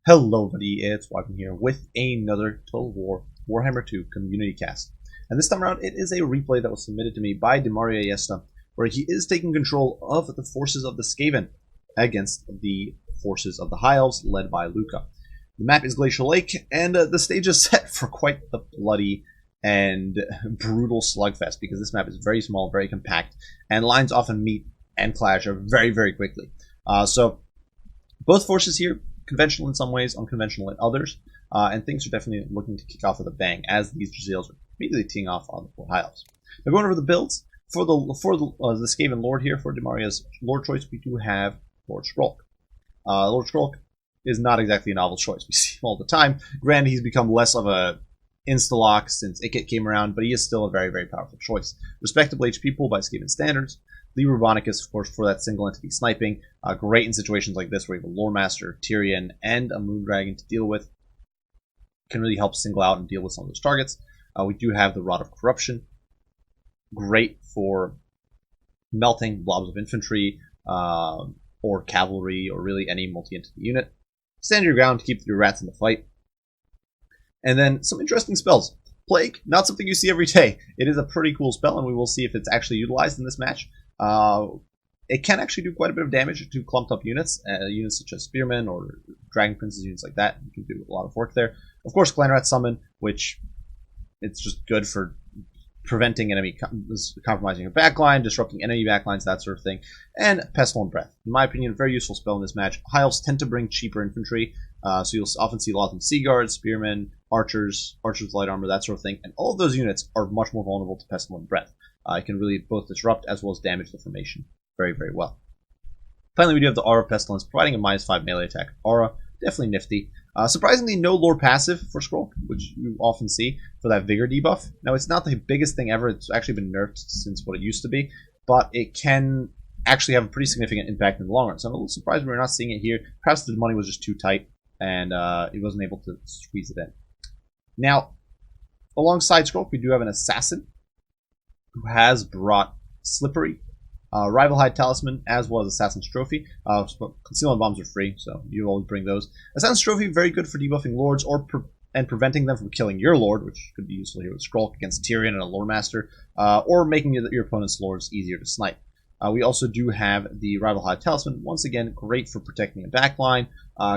Hello everybody, it's Wyvern here with another Total War Warhammer 2 community cast. And this time around, it is a replay that was submitted to me by Dimaria Yesta, where he is taking control of the forces of the Skaven against the forces of the High Elves led by Luca. The map is Glacial Lake, and the stage is set for quite the bloody and brutal slugfest, because this map is very small, very compact, and lines often meet and clash very, very quickly. So both forces here, conventional in some ways, unconventional in others, and things are definitely looking to kick off with a bang as these Jazales are immediately teeing off on the 4 High Elves. Now going over the builds, for the Skaven Lord here, for Dimaria's Lord choice, we do have Lord Skrulk. Lord Skrulk is not exactly a novel choice. We see him all the time. Granted, he's become less of a insta-lock since Ikit came around, but he is still a very, very powerful choice. Respectable HP pool by Skaven standards. The Robonicus, of course, for that single entity sniping. Great in situations like this where you have a Lore Master, Tyrion, and a Moondragon to deal with. Can really help single out and deal with some of those targets. We do have the Rod of Corruption. Great for melting blobs of infantry, or cavalry, or really any multi-entity unit. Stand your ground to keep your rats in the fight. And then some interesting spells. Plague, not something you see every day. It is a pretty cool spell, and we will see if it's actually utilized in this match. It can actually do quite a bit of damage to clumped up units, units such as Spearmen or Dragon Princes, units like that. You can do a lot of work there. Of course, Clanrat Summon, which it's just good for preventing enemy compromising your backline, disrupting enemy backlines, that sort of thing. And Pestilent Breath. In my opinion, a very useful spell in this match. High Elves tend to bring cheaper infantry, so you'll often see a lot of them Sea Guards, Spearmen, Archers with light armor, that sort of thing. And all of those units are much more vulnerable to Pestilent Breath. It can really both disrupt as well as damage the formation very, very well. Finally, we do have the Aura of Pestilence, providing a -5 melee attack aura. Definitely nifty. Surprisingly, no lore passive for Skrulk, which you often see for that Vigor debuff. Now, it's not the biggest thing ever. It's actually been nerfed since what it used to be, but it can actually have a pretty significant impact in the long run. So I'm a little surprised we're not seeing it here. Perhaps the money was just too tight, and it wasn't able to squeeze it in. Now, alongside Skrulk, we do have an Assassin who has brought Slippery, Rival Hide Talisman, as well as Assassin's Trophy. Concealment Bombs are free, so you always bring those. Assassin's Trophy, very good for debuffing Lords and preventing them from killing your Lord, which could be useful here with Skrulk against Tyrion and a Lore Master, or making your opponent's Lords easier to snipe. We also do have the Rival Hide Talisman. Once again, great for protecting a backline,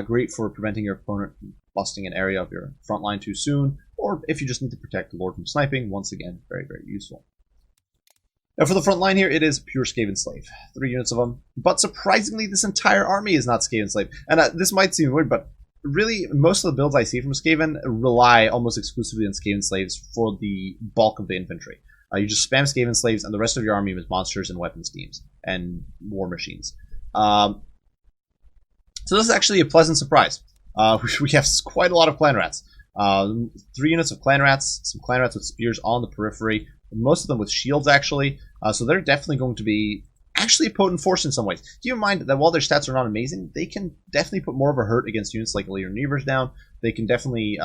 great for preventing your opponent from busting an area of your front line too soon, or if you just need to protect the Lord from sniping, once again, very, very useful. Now for the front line here, it is pure Skaven Slave. 3 units of them. But surprisingly, this entire army is not Skaven Slave. And this might seem weird, but really, most of the builds I see from Skaven rely almost exclusively on Skaven Slaves for the bulk of the infantry. You just spam Skaven Slaves, and the rest of your army is monsters and weapons teams and war machines. So this is actually a pleasant surprise. We have quite a lot of Clan Rats. 3 units of Clan Rats, some Clan Rats with spears on the periphery, most of them with shields actually, so they're definitely going to be actually a potent force in some ways. Keep in mind that while their stats are not amazing, they can definitely put more of a hurt against units like Leader Nevers down. They can definitely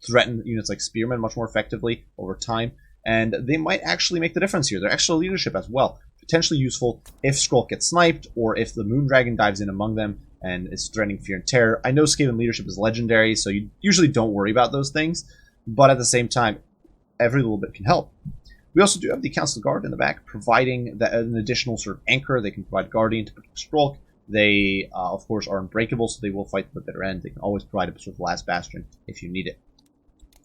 threaten units like Spearmen much more effectively over time, and they might actually make the difference here. Their extra leadership as well, potentially useful if Skrulk gets sniped, or if the Moondragon dives in among them and is threatening fear and terror. I know Skaven leadership is legendary, so you usually don't worry about those things, but at the same time, every little bit can help. We also do have the Council Guard in the back, providing an additional sort of anchor. They can provide Guardian to protect Skrulk. They, of course, are unbreakable, so they will fight to the bitter end. They can always provide a sort of last bastion if you need it.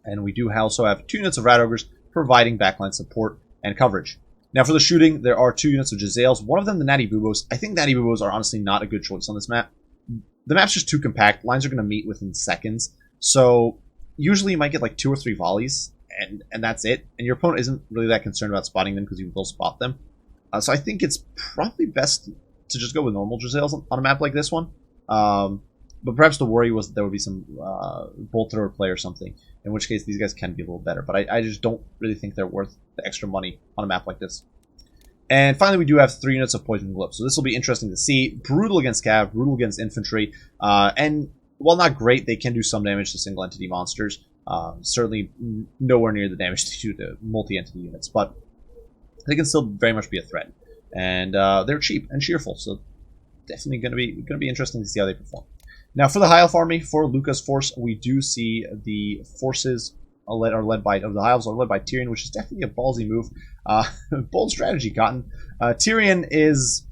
And we do also have 2 units of Rat Ogres, providing backline support and coverage. Now for the shooting, there are 2 units of Jazales. One of them, the Natty Boobos. I think Natty Boobos are honestly not a good choice on this map. The map's just too compact. Lines are going to meet within seconds. So usually you might get like 2 or 3 volleys, and that's it. And your opponent isn't really that concerned about spotting them because you will spot them. So I think it's probably best to just go with normal Jazales on a map like this one. But perhaps the worry was that there would be some bolt thrower play or something, in which case these guys can be a little better. But I just don't really think they're worth the extra money on a map like this. And finally, we do have 3 units of Poison Glove. So this will be interesting to see. Brutal against Cav, brutal against infantry. And while not great, they can do some damage to single entity monsters. Certainly nowhere near the damage they do to multi-entity units, but they can still very much be a threat. And they're cheap and cheerful, so definitely going to be interesting to see how they perform. Now for the High Elf army, for Luca's force, we do see the forces of the High Elves are led by Tyrion, which is definitely a ballsy move. Bold strategy, Cotton. Tyrion is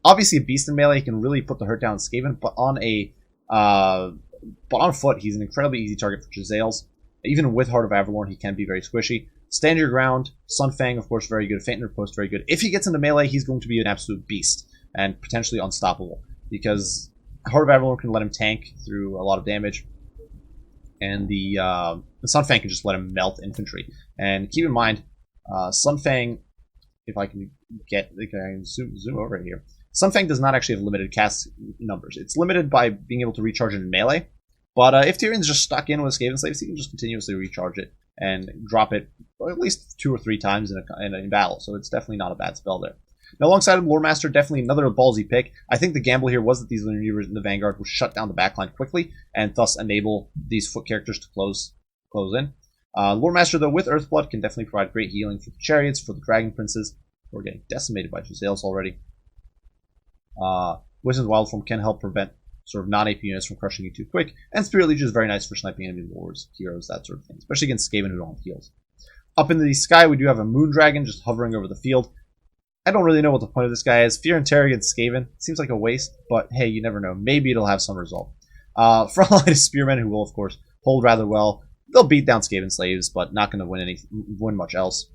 obviously a beast in melee. He can really put the hurt down on Skaven, but on foot, he's an incredibly easy target for Jezzails. Even with Heart of Avalorn, he can be very squishy. Stand your ground. Sunfang, of course, very good. Faint and Riposte, very good. If he gets into melee, he's going to be an absolute beast and potentially unstoppable, because Heart of Avalorn can let him tank through a lot of damage, and the Sunfang can just let him melt infantry. And keep in mind, Sunfang, if I can zoom over here, Sunfang does not actually have limited cast numbers. It's limited by being able to recharge it in melee. But if Tyrion's just stuck in with Skaven Slaves, he can just continuously recharge it and drop it at least 2 or 3 times in battle. So it's definitely not a bad spell there. Now, alongside of Lore Master, definitely another ballsy pick. I think the gamble here was that these Lunar Reavers in the Vanguard would shut down the backline quickly and thus enable these foot characters to close in. Lore Master, though, with Earthblood can definitely provide great healing for the Chariots, for the Dragon Princes. We're getting decimated by Jezzails already. Wisdom's Wild Form can help prevent sort of non-AP units from crushing you too quick, and Spirit Legion is very nice for sniping enemy lords, heroes, that sort of thing, especially against Skaven who don't have heals. Up in the sky, we do have a Moon Dragon just hovering over the field. I don't really know what the point of this guy is. Fear and Terror against Skaven seems like a waste, but hey, you never know. Maybe it'll have some result. Frontline is Spearmen, who will, of course, hold rather well. They'll beat down Skaven Slaves, but not going to win much else.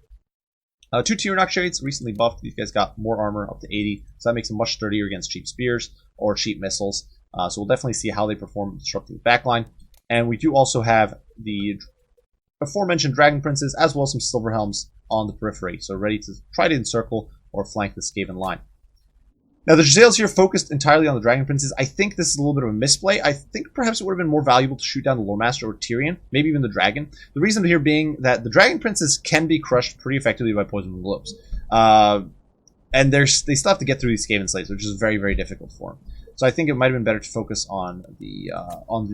2 Tyrannok Chariots recently buffed. These guys got more armor, up to 80, so that makes them much sturdier against cheap spears or cheap missiles. So we'll definitely see how they perform disrupting the backline. And we do also have the aforementioned Dragon Princes, as well as some Silver Helms on the periphery, so ready to try to encircle or flank the Skaven line. Now, the Jezzails here focused entirely on the Dragon Princes. I think this is a little bit of a misplay. I think perhaps it would have been more valuable to shoot down the Lore Master or Tyrion, maybe even the Dragon. The reason here being that the Dragon Princes can be crushed pretty effectively by Poison and Globes. And they still have to get through these Skaven Slaves, which is very, very difficult for them. So I think it might have been better to focus on the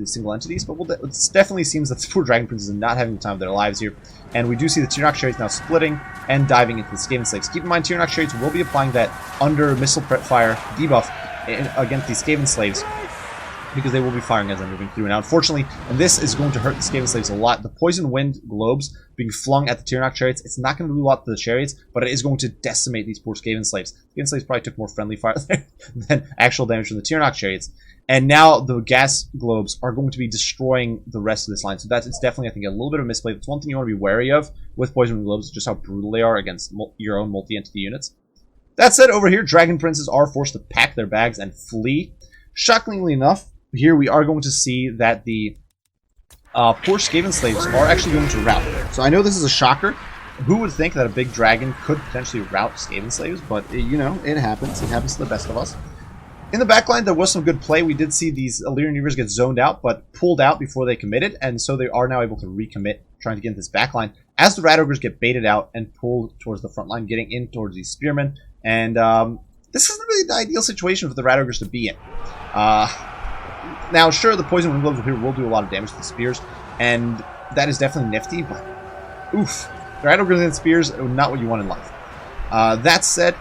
single entities, but it definitely seems that the poor Dragon Princes are not having the time of their lives here. And we do see the Tyrannok Chariots now splitting and diving into the Skaven Slaves. Keep in mind, Tyrannok Chariots will be applying that under missile fire debuff against these Skaven Slaves, because they will be firing as they're moving through. Now, unfortunately, and this is going to hurt the Skaven Slaves a lot, the Poison Wind Globes being flung at the Tyrannok Chariots, it's not going to do a lot to the Chariots, but it is going to decimate these poor Skaven Slaves. Skaven Slaves probably took more friendly fire there than actual damage from the Tyrannok Chariots. And now the gas globes are going to be destroying the rest of this line. So it's definitely, I think, a little bit of a misplay. That's one thing you want to be wary of with Poison Wind Globes, just how brutal they are against your own multi-entity units. That said, over here, Dragon Princes are forced to pack their bags and flee. Shockingly enough, here we are going to see that the poor Skaven Slaves are actually going to rout. So I know this is a shocker. Who would think that a big dragon could potentially rout Skaven Slaves? But, you know, it happens. It happens to the best of us. In the backline, there was some good play. We did see these Illyrian Reavers get zoned out, but pulled out before they committed, and so they are now able to recommit, trying to get into this backline. As the Rat Ogres get baited out and pulled towards the front line, getting in towards these Spearmen, and this isn't really the ideal situation for the Rat Ogres to be in. Now, sure, the Poison Wind Globes here will do a lot of damage to the Spears, and that is definitely nifty, but oof. The Rat Ogres and Spears are not what you want in life. That said,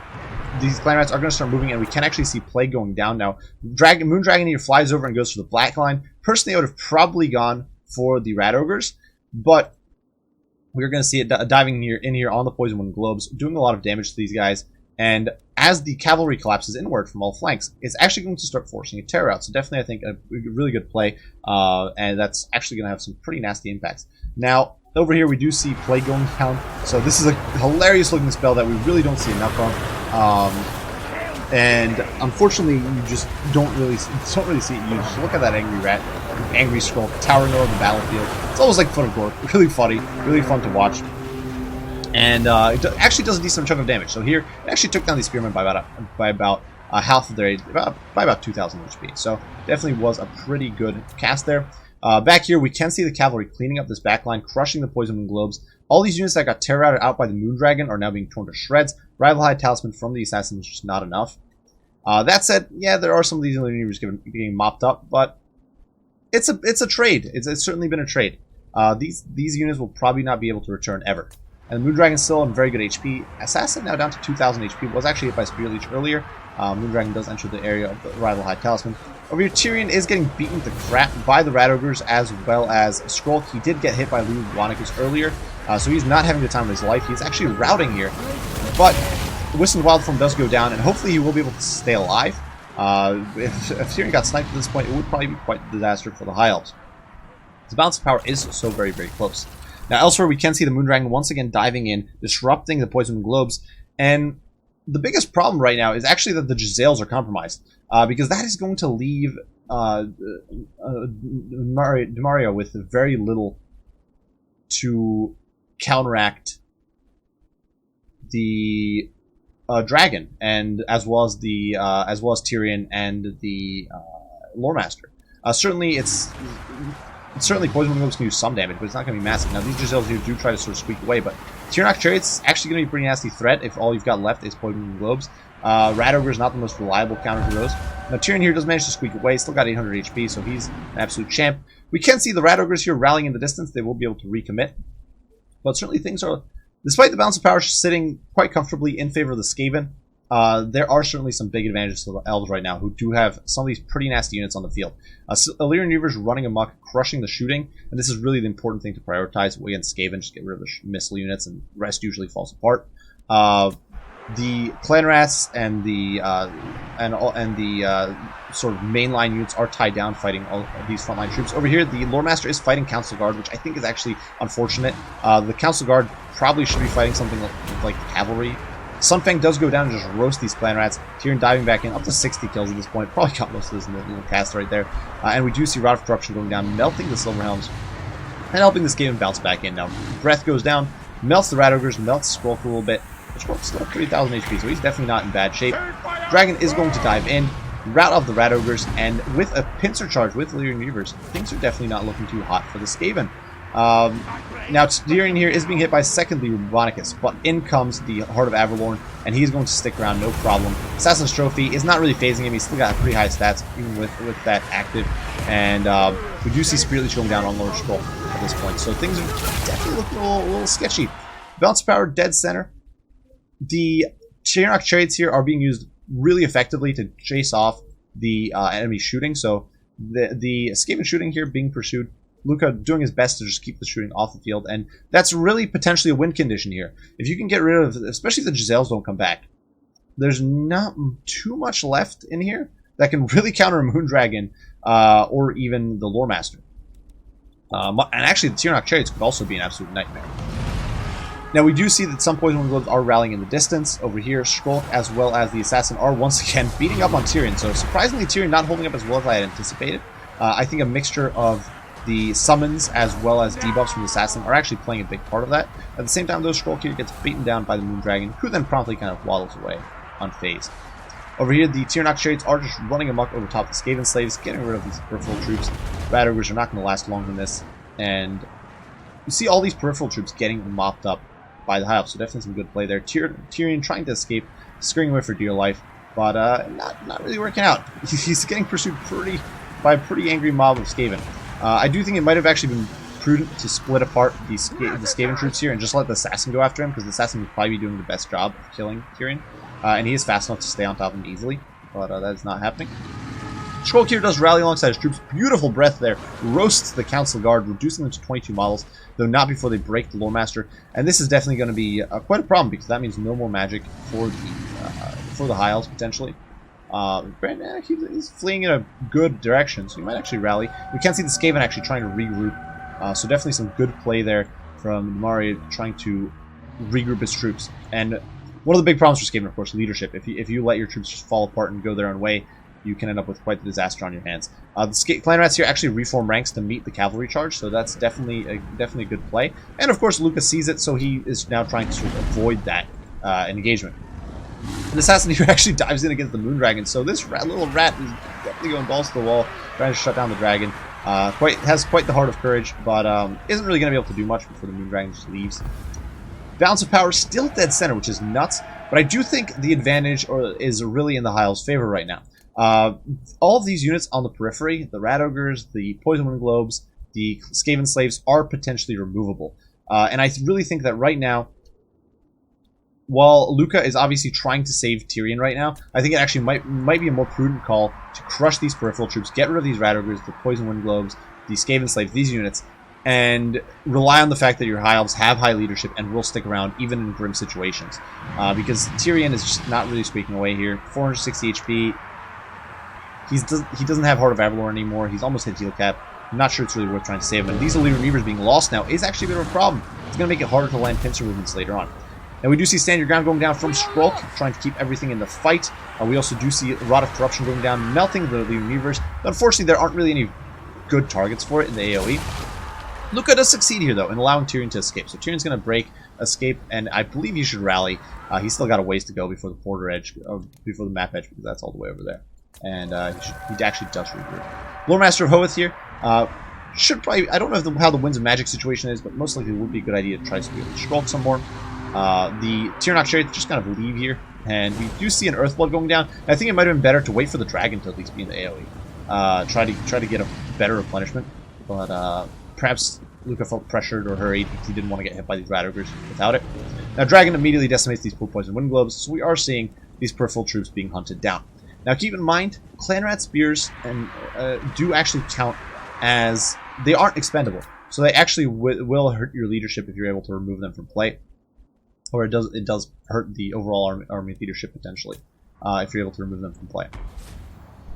these Clan Rats are going to start moving, and we can actually see play going down now. Moon Dragon here flies over and goes for the black line. Personally, I would have probably gone for the Rat Ogres, but we're going to see it diving in here on the Poison Wind Globes, doing a lot of damage to these guys. And as the cavalry collapses inward from all flanks, it's actually going to start forcing a terror out. So definitely, I think, a really good play, and that's actually going to have some pretty nasty impacts. Now, over here, we do see play going down. So this is a hilarious-looking spell that we really don't see enough of. And unfortunately, you just don't really see it used. Just look at that angry rat, angry scroll towering over the battlefield. It's almost like Foot of Gore. Really funny, really fun to watch. And it actually does a decent chunk of damage. So here, it actually took down these Spearmen by about half of their by about 2,000 HP. So definitely was a pretty good cast there. Back here, we can see the cavalry cleaning up this backline, crushing the Poison Wind Globes. All these units that got terror out by the Moon Dragon are now being torn to shreds. Rival High Talisman from the Assassin is just not enough. That said, yeah, there are some of these units getting mopped up, but it's a trade. It's certainly been a trade. These units will probably not be able to return ever. And the Moondragon's still on very good HP. Assassin now down to 2,000 HP. Was actually hit by Spear Leech earlier. Moondragon does enter the area of the Rival High Talisman. Over here, Tyrion is getting beaten to crap by the Rat Ogres as well as Skrull. He did get hit by Lou Wannicus earlier, so he's not having the time of his life. He's actually routing here, but Whistling Wild Form does go down, and hopefully he will be able to stay alive. If Tyrion got sniped at this point, it would probably be quite a disaster for the High Elves. The balance of power is so very, very close. Now, elsewhere, we can see the Moondragon once again diving in, disrupting the Poison Globes, and the biggest problem right now is actually that the Giselles are compromised, because that is going to leave Dimaria with very little to counteract the dragon, and as well as Tyrion and the Loremaster. Certainly Poison Globes can do some damage, but it's not going to be massive. Now, these Giselles here do try to sort of squeak away, but Tyrannok Chariots is actually going to be a pretty nasty threat if all you've got left is Poison Globes. Rat Ogre is not the most reliable counter to those. Now, Tyrion here does manage to squeak away, still got 800 HP, so he's an absolute champ. We can see the Rat Ogres here rallying in the distance. They will be able to recommit. But certainly things are, despite the balance of power sitting quite comfortably in favor of the Skaven, there are certainly some big advantages to the Elves right now, who do have some of these pretty nasty units on the field. Illyrian Reavers running amok, crushing the shooting, and this is really the important thing to prioritize against Skaven. Just get rid of the missile units, and the rest usually falls apart. The Clan Rats and the sort of mainline units are tied down fighting all of these frontline troops. Over here, the Loremaster is fighting Council Guard, which I think is actually unfortunate. The Council Guard probably should be fighting something like cavalry. Sunfang does go down and just roast these Clan Rats. Tyrion diving back in, up to 60 kills at this point. Probably got most of this in the little cast right there. And we do see Rod of Corruption going down, melting the Silverhelms, and helping this game bounce back in. Now, Breath goes down, melts the Rat Ogres, melts Skrull for a little bit. But Skrull's still 3,000 HP, so he's definitely not in bad shape. Dragon is going to dive in, rout off the Rat Ogres, and with a pincer charge with Illyrian Reavers, things are definitely not looking too hot for the Skaven. Now, Tyrion here is being hit by secondly Wannicus, but in comes the Heart of Averlorn, and he's going to stick around, no problem. Assassin's Trophy is not really phasing him. He's still got pretty high stats, even with that active. And we do see Spear Leech going down on Lord Skrull at this point, so things are definitely looking a little sketchy. Balance power dead center. The Tyrannok Chariots here are being used really effectively to chase off the enemy shooting, so the Skaven shooting here being pursued. Luca doing his best to just keep the shooting off the field, and that's really potentially a win condition here. If you can get rid of, especially if the Giselles don't come back, there's not too much left in here that can really counter a Moondragon or even the Loremaster. And actually, the Tyrannok Chariots could also be an absolute nightmare. Now, we do see that some Poison Globes are rallying in the distance. Over here, Skrull as well as the Assassin are once again beating up on Tyrion. So, surprisingly, Tyrion not holding up as well as I had anticipated. I think a mixture of the summons as well as debuffs from the Assassin are actually playing a big part of that. At the same time, though, Skrull here gets beaten down by the Moondragon, who then promptly kind of waddles away unfazed. Over here, the Tyrannok Chariots are just running amok over top of the Skaven Slaves, getting rid of these peripheral troops. Rat Ogres are not going to last long in this, and you see all these peripheral troops getting mopped up by the High Elves, so definitely some good play there. Tyrion trying to escape, scurrying away for dear life, but not really working out. He's getting pursued by a pretty angry mob of Skaven. I do think it might have actually been prudent to split apart the Skaven troops here and just let the Assassin go after him, because the Assassin would probably be doing the best job of killing Tyrion. And he is fast enough to stay on top of him easily, but that is not happening. Skrull here does rally alongside his troops. Beautiful breath there. Roasts the Council Guard, reducing them to 22 models, though not before they break the Loremaster. And this is definitely going to be quite a problem, because that means no more magic for the High Elves, potentially. He's fleeing in a good direction, so he might actually rally. We can see the Skaven actually trying to regroup, so definitely some good play there from Dimaria trying to regroup his troops. And one of the big problems for Skaven, of course, leadership. If you let your troops just fall apart and go their own way, you can end up with quite the disaster on your hands. The Clan Rats here actually reform ranks to meet the cavalry charge, so that's definitely a good play. And of course, Luca sees it, so he is now trying to sort of avoid that engagement. The Assassin here actually dives in against the Moondragon, so this little rat is definitely going balls to the wall, trying to shut down the dragon. Has quite the heart of courage, but isn't really going to be able to do much before the Moondragon just leaves. Balance of power still dead center, which is nuts, but I do think the advantage is really in the High Elves' favor right now. All of these units on the periphery, the Rat Ogres, the Poison Wind Globes, the Skaven Slaves, are potentially removable. And I really think that right now, while Luca is obviously trying to save Tyrion right now, I think it actually might be a more prudent call to crush these peripheral troops, get rid of these rat ogres, the poison wind globes, these Skaven slaves, these units, and rely on the fact that your high elves have high leadership and will stick around even in grim situations. Because Tyrion is just not really squeaking away here. 460 HP. He doesn't have Heart of Avalor anymore. He's almost hit heal cap. I'm not sure it's really worth trying to save him. And these Elite Reavers being lost now is actually a bit of a problem. It's going to make it harder to land pincer movements later on. And we do see Stand Your Ground going down from Skrulk, trying to keep everything in the fight. We also do see Rod of Corruption going down, melting the Elite Reavers. But unfortunately, there aren't really any good targets for it in the AoE. Luca does succeed here, though, in allowing Tyrion to escape. So Tyrion's going to break, escape, and I believe he should rally. He's still got a ways to go before the border edge, before the map edge, because that's all the way over there. And he actually does regroup. Lore Master of Hoeth here. Should probably, I don't know how the Winds of Magic situation is, but most likely it would be a good idea to try to Skrulk some more. The Tyrannok Chariots just kind of leave here, and we do see an Earthblood going down. I think it might have been better to wait for the dragon to at least be in the AoE. Try to get a better replenishment, but perhaps Luca felt pressured or hurried because he didn't want to get hit by these rat ogres without it. Now Dragon immediately decimates these poor poison wind globes, so we are seeing these peripheral troops being hunted down. Now keep in mind, clan rat spears and do actually count as they aren't expendable, so they actually will hurt your leadership if you're able to remove them from play, or it does hurt the overall army leadership potentially if you're able to remove them from play.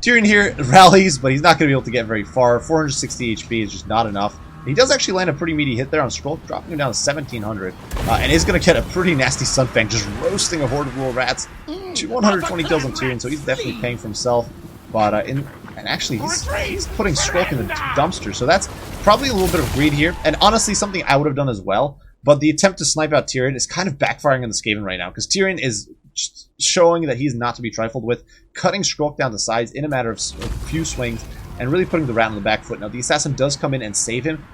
Tyrion here rallies, but he's not going to be able to get very far. 460 HP is just not enough. He does actually land a pretty meaty hit there on Skrulk, dropping him down to 1700, and is going to get a pretty nasty Sunfang, just roasting a horde of little rats. 120 kills on Tyrion, so he's definitely paying for himself. But and actually, he's putting Skrulk in the dumpster, so that's probably a little bit of greed here. And honestly, something I would have done as well. But the attempt to snipe out Tyrion is kind of backfiring on the Skaven right now, because Tyrion is just showing that he's not to be trifled with, cutting Skrulk down to size in a matter of a few swings, and really putting the rat on the back foot. Now, the assassin does come in and save him,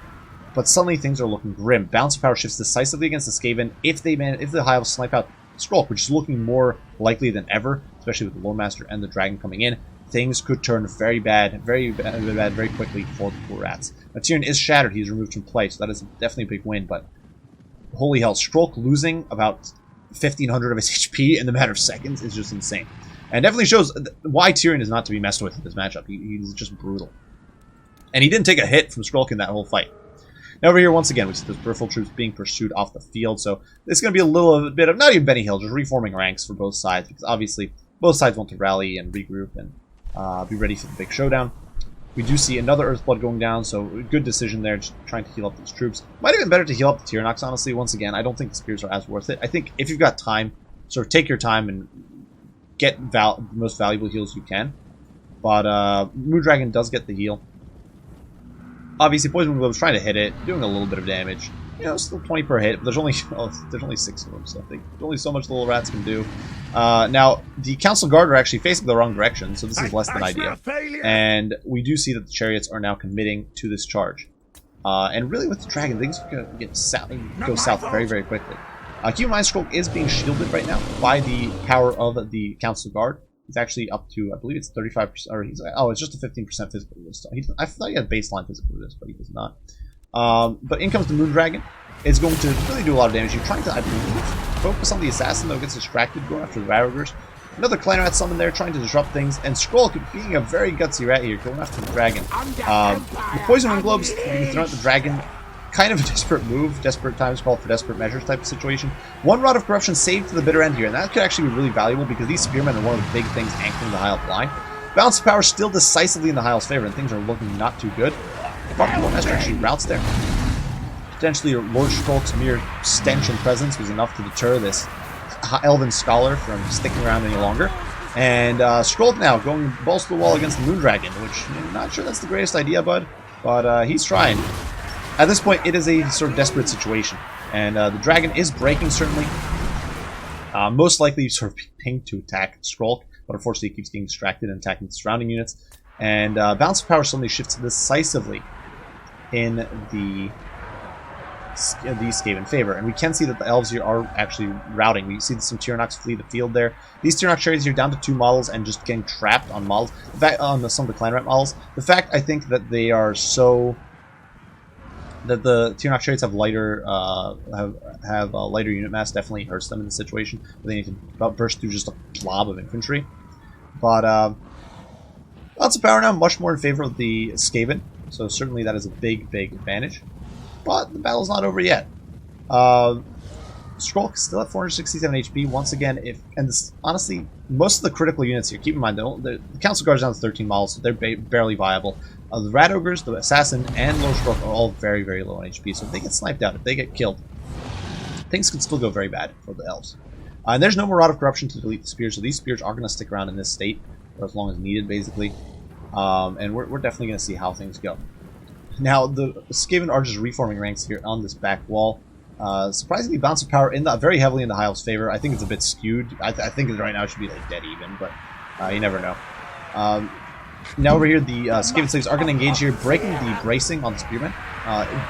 but suddenly things are looking grim. Balance of power shifts decisively against the Skaven if the High Elves snipe out Skrulk, which is looking more likely than ever, especially with the Lore Master and the Dragon coming in. Things could turn very bad very quickly for the poor rats. Now, Tyrion is shattered. He's removed from play, so that is definitely a big win, but holy hell, Skrulk losing about 1,500 of his HP in the matter of seconds is just insane. And definitely shows why Tyrion is not to be messed with in this matchup. He's just brutal. And he didn't take a hit from Skrulk in that whole fight. Now over here, once again, we see those peripheral troops being pursued off the field. So it's going to be a little bit of, not even Benny Hill, just reforming ranks for both sides. Because obviously, both sides want to rally and regroup and be ready for the big showdown. We do see another Earthblood going down, so good decision there, just trying to heal up these troops. Might have been better to heal up the Tyrannox, honestly. Once again, I don't think the spears are as worth it. I think if you've got time, sort of take your time and get the most valuable heals you can. But Moondragon does get the heal. Obviously, Poison Wind Globe is trying to hit it, doing a little bit of damage. You know, still 20 per hit, but there's only 6 of them, so I think there's only so much the little rats can do. Now, the Council Guard are actually facing the wrong direction, so this is less than ideal. And we do see that the chariots are now committing to this charge. And really, with the Dragon, things are going to go south very, very quickly. Keep in mind, Skrulk is being shielded right now by the power of the Council Guard. He's actually up to, I believe it's 35%, or it's just a 15% physical resist. I thought he had baseline physical resist, but he does not. But in comes the Moondragon. It's going to really do a lot of damage. You're trying to, I believe, focus on the assassin, though, gets distracted going after the Rat-Ogres. Another Clan Rat summon there, trying to disrupt things, and Skrulk being a very gutsy rat here, going after the Dragon. The Poison Wind Globes being thrown at the Dragon, kind of a desperate move, desperate times called for desperate measures type of situation. One Rod of Corruption saved to the bitter end here, and that could actually be really valuable because these Spearmen are one of the big things anchoring the High Elf line. Balance of power still decisively in the High Elf's favor, and things are looking not too good. But the Lore Master actually routes there. Potentially, Lord Skrulk's mere stench and presence was enough to deter this Elven Scholar from sticking around any longer. And Skrulk now going balls to the wall against the Moondragon, which I'm not sure that's the greatest idea, bud, but he's trying. At this point, it is a sort of desperate situation, and the Dragon is breaking, certainly. Most likely sort of pinged to attack Skrulk, but unfortunately he keeps getting distracted and attacking the surrounding units. And Balance of Power suddenly shifts decisively in the Skaven favor. And we can see that the Elves here are actually routing. We see some Tyrannox flee the field there. These Tyrannox chariots here down to 2 models and just getting trapped on models. In fact, on some of the Clan Rat models. The fact, I think, that they are so That the Tyrannok traits have lighter have lighter unit mass definitely hurts them in this situation. They need to burst through just a blob of infantry. But lots of power now, much more in favor of the Skaven. So certainly that is a big advantage. But the battle's not over yet. Skrulk still at 467 HP. Once again, honestly, most of the critical units here, keep in mind, the Council Guard's down to 13 models, so they're barely viable. The Rat Ogres, the Assassin, and Lord Skrulk are all very low on HP, so if they get sniped out, if they get killed, things could still go very bad for the Elves. And there's no Maraud of Corruption to delete the Spears, so these Spears are going to stick around in this state for as long as needed, basically. And we're definitely going to see how things go. Now, the Skaven are just reforming ranks here on this back wall. Surprisingly, Bounce of Power very heavily in the High Elves' favor. I think it's a bit skewed. I think that right now it should be like dead even, but you never know. Now over here, the Skaven Slaves are going to engage here, breaking the bracing on the Spearmen.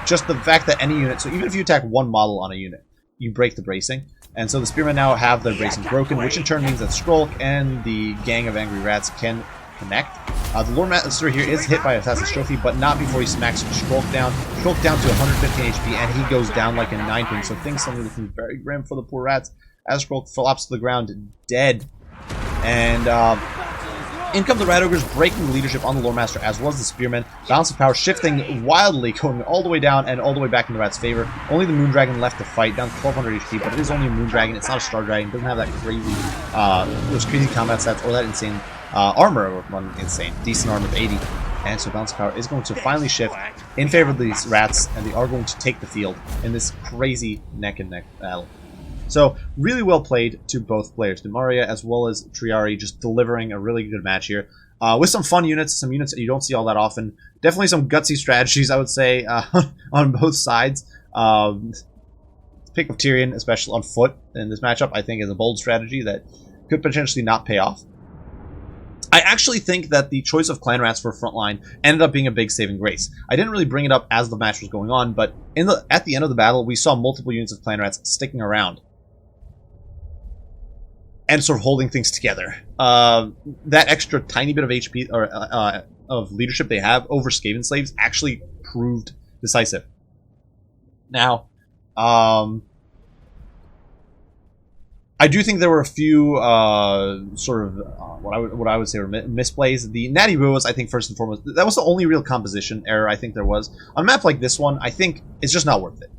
Just the fact that any unit, so even if you attack one model on a unit, you break the bracing. And so the Spearmen now have their bracing broken, which in turn means that Skrulk and the gang of Angry Rats can connect. The Lord Master here is hit by Assassin's Trophy, but not before he smacks Skrulk down. Skrulk down to 115 HP, and he goes down like a 9-pin, so things suddenly looking very grim for the poor rats as Skrulk flops to the ground dead. And in come the Rat Ogres, breaking the leadership on the Lore Master, as was the Spearmen. Balance of power shifting wildly, going all the way down and all the way back in the Rat's favor. Only the Moondragon left to fight, down to 1200 HP, but it is only a Moondragon. It's not a Star Dragon. It doesn't have that crazy, those crazy combat stats or that insane armor, decent armor of 80. And so Balance of Power is going to finally shift in favor of these Rats, and they are going to take the field in this crazy neck-and-neck battle. So, really well played to both players, Dimaria as well as Triari, just delivering a really good match here. With some fun units, some units that you don't see all that often. Definitely some gutsy strategies, I would say, on both sides. Pick of Tyrion, especially on foot in this matchup, I think is a bold strategy that could potentially not pay off. I actually think that the choice of Clan Rats for frontline ended up being a big saving grace. I didn't really bring it up as the match was going on, but at the end of the battle, we saw multiple units of Clan Rats sticking around and sort of holding things together. That extra tiny bit of HP or of leadership they have over Skaven Slaves actually proved decisive. Now, I do think there were a few what I would say were misplays. The Natty Boas, I think first and foremost, that was the only real composition error I think there was on a map like this one. I think it's just not worth it.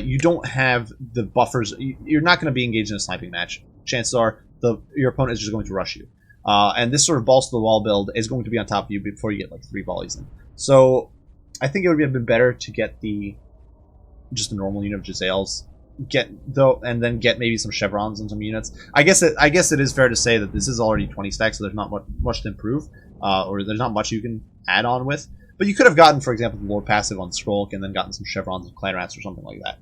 You don't have the buffers. You're not going to be engaged in a sniping match. Chances are your opponent is just going to rush you. And this sort of balls to the wall build is going to be on top of you before you get like 3 volleys in. So I think it would have been better to get just the normal unit of Giselles, and then get maybe some chevrons and some units. I guess it is fair to say that this is already 20 stacks, so there's not much to improve, or there's not much you can add on with. But you could have gotten, for example, the Lord passive on Skrulk and then gotten some chevrons and Clan Rats or something like that.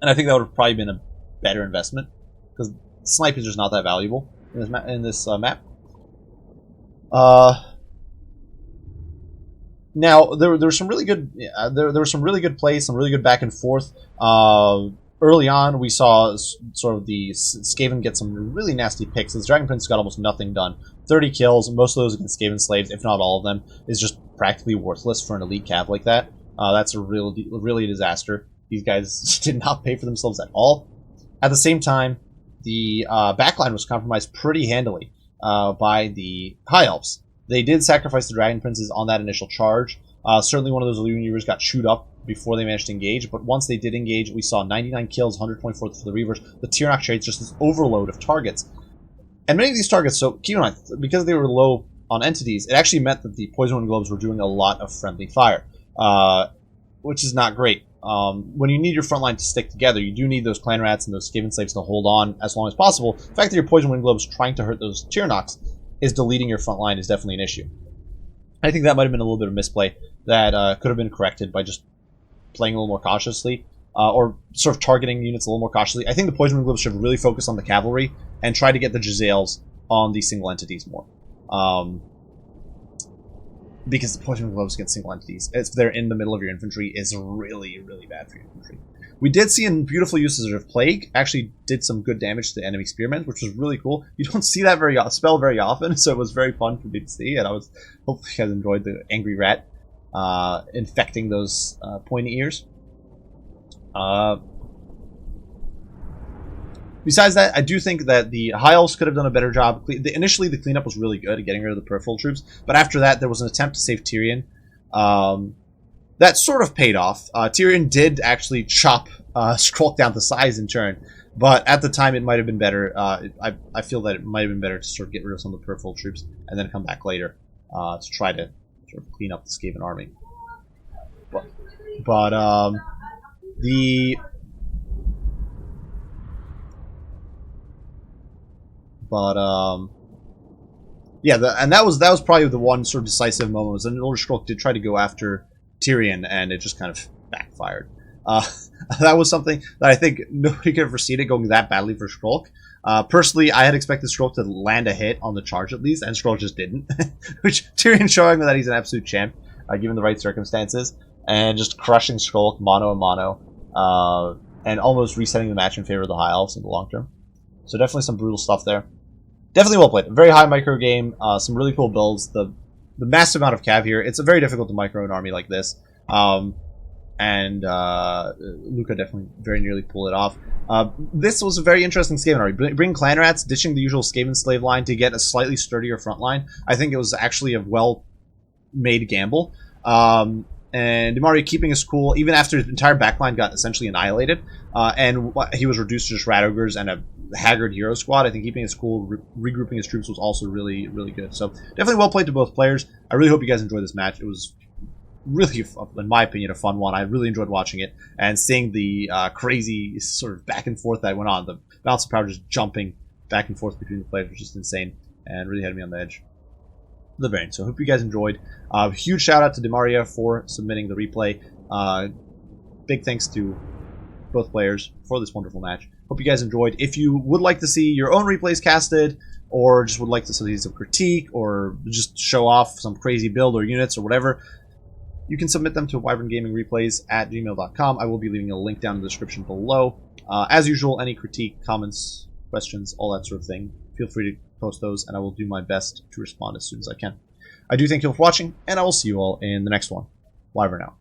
And I think that would have probably been a better investment, because snipe is just not that valuable in this map. Now there were some really good there were some really good plays, some really good back and forth. Early on, we saw sort of the Skaven get some really nasty picks. The Dragon Prince got almost nothing done. 30 kills, most of those against Skaven Slaves, if not all of them, is just practically worthless for an elite cav like that. That's a really a disaster. These guys did not pay for themselves at all. At the same time, the backline was compromised pretty handily by the High Elves. They did sacrifice the Dragon Princes on that initial charge. Certainly one of those Reavers got chewed up before they managed to engage, but once they did engage, we saw 99 kills, 124 for the Reavers. The Tyrannok trades just this overload of targets. And many of these targets, so keep in mind, because they were low on entities, it actually meant that the Poison Wind Globes were doing a lot of friendly fire, which is not great. When you need your front line to stick together, you do need those Clan Rats and those Skaven Slaves to hold on as long as possible. The fact that your Poison Wind Globes trying to hurt those Tyrannoks is deleting your front line is definitely an issue. I think that might have been a little bit of misplay that could have been corrected by just playing a little more cautiously, or sort of targeting units a little more cautiously. I think the Poison Wind Globes should really focus on the cavalry and try to get the Giselles on these single entities more. Because the Poison Wind Globes against single entities, if they're in the middle of your infantry, is really, really bad for your infantry. We did see in beautiful usage of Plague, actually did some good damage to the enemy spearmen, which was really cool. You don't see that spell very often, so it was very fun for me to see, and I was hopefully you guys enjoyed the Angry Rat infecting those pointy ears. Besides that, I do think that the High Elves could have done a better job. Initially, the cleanup was really good at getting rid of the peripheral troops, but after that, there was an attempt to save Tyrion. That sort of paid off. Tyrion did actually chop Skrulk down to size in turn, but at the time, it might have been better. I feel that it might have been better to sort of get rid of some of the peripheral troops and then come back later to try to sort of clean up the Skaven army. And that was probably the one sort of decisive moment. Was an older Skrulk did try to go after Tyrion, and it just kind of backfired. That was something that I think nobody could have foreseen it going that badly for Skrulk. Personally, I had expected Skrulk to land a hit on the charge at least, and Skrulk just didn't. Which Tyrion showing that he's an absolute champ, given the right circumstances, and just crushing Skrulk mono a mono, and almost resetting the match in favor of the High Elves in the long term. So definitely some brutal stuff there. Definitely well played. A very high micro game. Some really cool builds. The massive amount of cav here. It's very difficult to micro an army like this. Luca definitely very nearly pulled it off. This was a very interesting Skaven army. Bring clan rats, ditching the usual Skaven slave line to get a slightly sturdier front line. I think it was actually a well-made gamble. And Dimaria keeping his cool, even after his entire backline got essentially annihilated, and he was reduced to just rat ogres and a haggard hero squad. I think keeping his cool, regrouping his troops was also really, really good. So definitely well played to both players. I really hope you guys enjoyed this match. It was really, in my opinion, a fun one. I really enjoyed watching it and seeing the crazy sort of back and forth that went on. The balance of power just jumping back and forth between the players was just insane and really had me on the edge. The variant. So I hope you guys enjoyed. Huge shout out to Dimaria for submitting the replay. Big thanks to both players for this wonderful match. Hope you guys enjoyed. If you would like to see your own replays casted, or just would like to see some critique, or just show off some crazy build or units or whatever, you can submit them to wyverngamingreplays@gmail.com. I will be leaving a link down in the description below. As usual, any critique, comments, questions, all that sort of thing, feel free to post those, and I will do my best to respond as soon as I can. I do thank you all for watching, and I will see you all in the next one. Wyvern out.